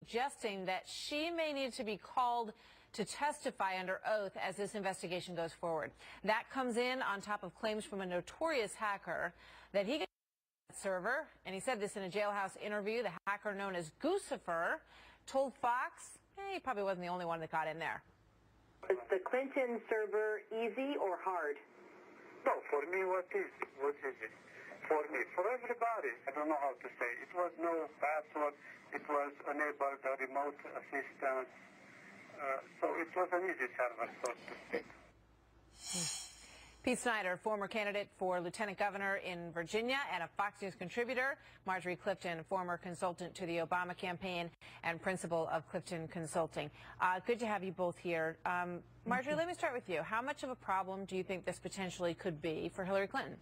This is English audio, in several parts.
suggesting that she may need to be called to testify under oath as this investigation goes forward. That comes in on top of claims from a notorious hacker that he got a server, and he said this in a jailhouse interview. The hacker known as Guccifer told Fox he probably wasn't the only one that got in there. Was the Clinton server easy or hard? No, for me it was easy. For me, for everybody, I don't know how to say. It was no password. It was enabled remote assistance. So it was an easy server, so to speak. Pete Snyder, former candidate for lieutenant governor in Virginia and a Fox News contributor. Marjorie Clifton, former consultant to the Obama campaign and principal of Clifton Consulting. Good to have you both here. Marjorie, let me start with you. How much of a problem do you think this potentially could be for Hillary Clinton?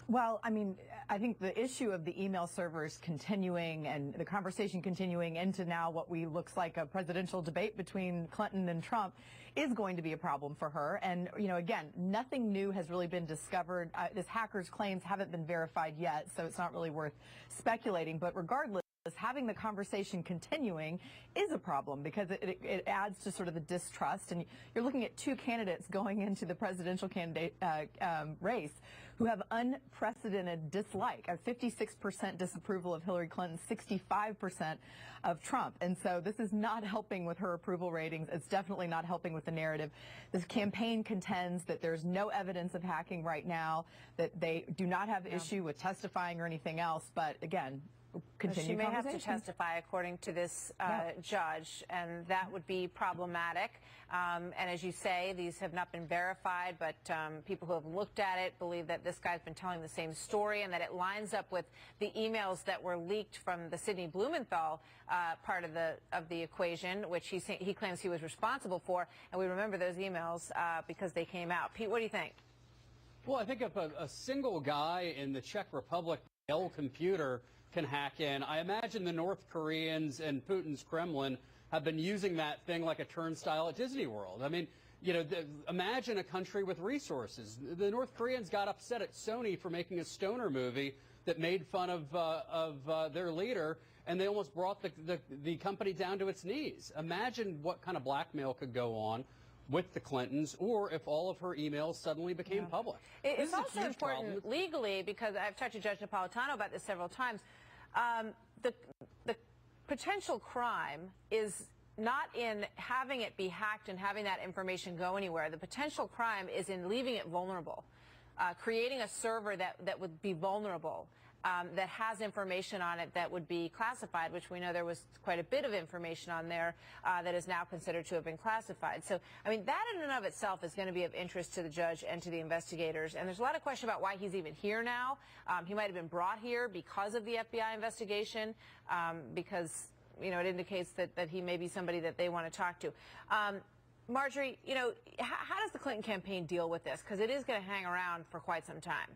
Well, I mean, I think the issue of the email servers continuing and the conversation continuing into now what looks like a presidential debate between Clinton and Trump is going to be a problem for her. And, you know, again, nothing new has really been discovered. This hacker's claims haven't been verified yet, so it's not really worth speculating. But regardless, having the conversation continuing is a problem because it adds to sort of the distrust. And you're looking at two candidates going into the presidential candidate race who have unprecedented dislike, a 56% disapproval of Hillary Clinton, 65% of Trump. And so this is not helping with her approval ratings. It's definitely not helping with the narrative. This campaign contends that there's no evidence of hacking right now, that they do not have issue with testifying or anything else. But again, she may have to testify according to this judge, and that would be problematic. And as you say, these have not been verified, but people who have looked at it believe that this guy's been telling the same story and that it lines up with the emails that were leaked from the Sidney Blumenthal part of the equation, which he claims he was responsible for. And we remember those emails because they came out. Pete, what do you think? Well, I think if a single guy in the Czech Republic computer can hack in, I imagine the North Koreans and Putin's Kremlin have been using that thing like a turnstile at Disney World. I mean, you know, imagine a country with resources. The North Koreans got upset at Sony for making a stoner movie that made fun of their leader, and they almost brought the company down to its knees. Imagine what kind of blackmail could go on with the Clintons, or if all of her emails suddenly became public. It's also important legally, because I've talked to Judge Napolitano about this several times. The potential crime is not in having it be hacked and having that information go anywhere. The potential crime is in leaving it vulnerable, creating a server that would be vulnerable, that has information on it that would be classified, which we know there was quite a bit of information on there that is now considered to have been classified. So, I mean, that in and of itself is going to be of interest to the judge and to the investigators. And there's a lot of question about why he's even here now. He might have been brought here because of the FBI investigation, because, you know, it indicates that he may be somebody that they want to talk to. Marjorie, you know, how does the Clinton campaign deal with this? Because it is going to hang around for quite some time.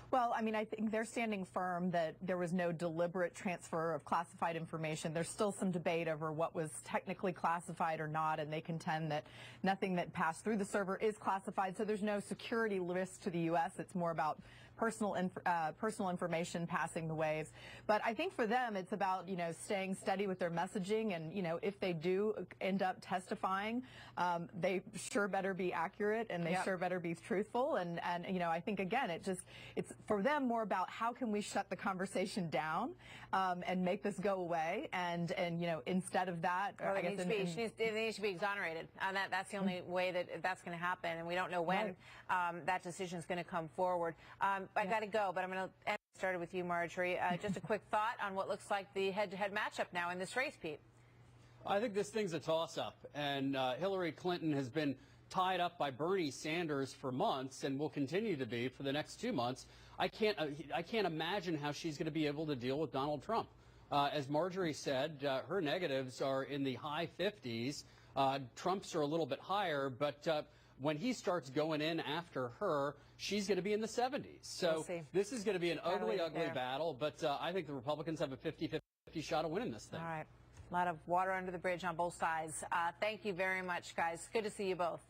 Well, I mean, I think they're standing firm that there was no deliberate transfer of classified information. There's still some debate over what was technically classified or not, and they contend that nothing that passed through the server is classified, so there's no security risk to the U.S. It's more about personal information passing the waves. But I think for them, it's about, you know, staying steady with their messaging. And, you know, if they do end up testifying, they sure better be accurate, and they sure better be truthful. And, you know, I think, again, it's for them more about how can we shut the conversation down and make this go away. And you know, instead of that, I guess they need to be exonerated. That's the only way that that's going to happen. And we don't know when that decision is going to come forward. I got to go, but I'm going to end started with you, Marjorie. Just a quick thought on what looks like the head-to-head matchup now in this race, Pete. I think this thing's a toss-up, and Hillary Clinton has been tied up by Bernie Sanders for months and will continue to be for the next 2 months. I can't imagine how she's going to be able to deal with Donald Trump. As Marjorie said, her negatives are in the high 50s. Trump's are a little bit higher, but when he starts going in after her, she's going to be in the 70s. So this is going to be an ugly battle, but I think the Republicans have a 50-50 shot of winning this thing. All right. A lot of water under the bridge on both sides. Thank you very much, guys. Good to see you both.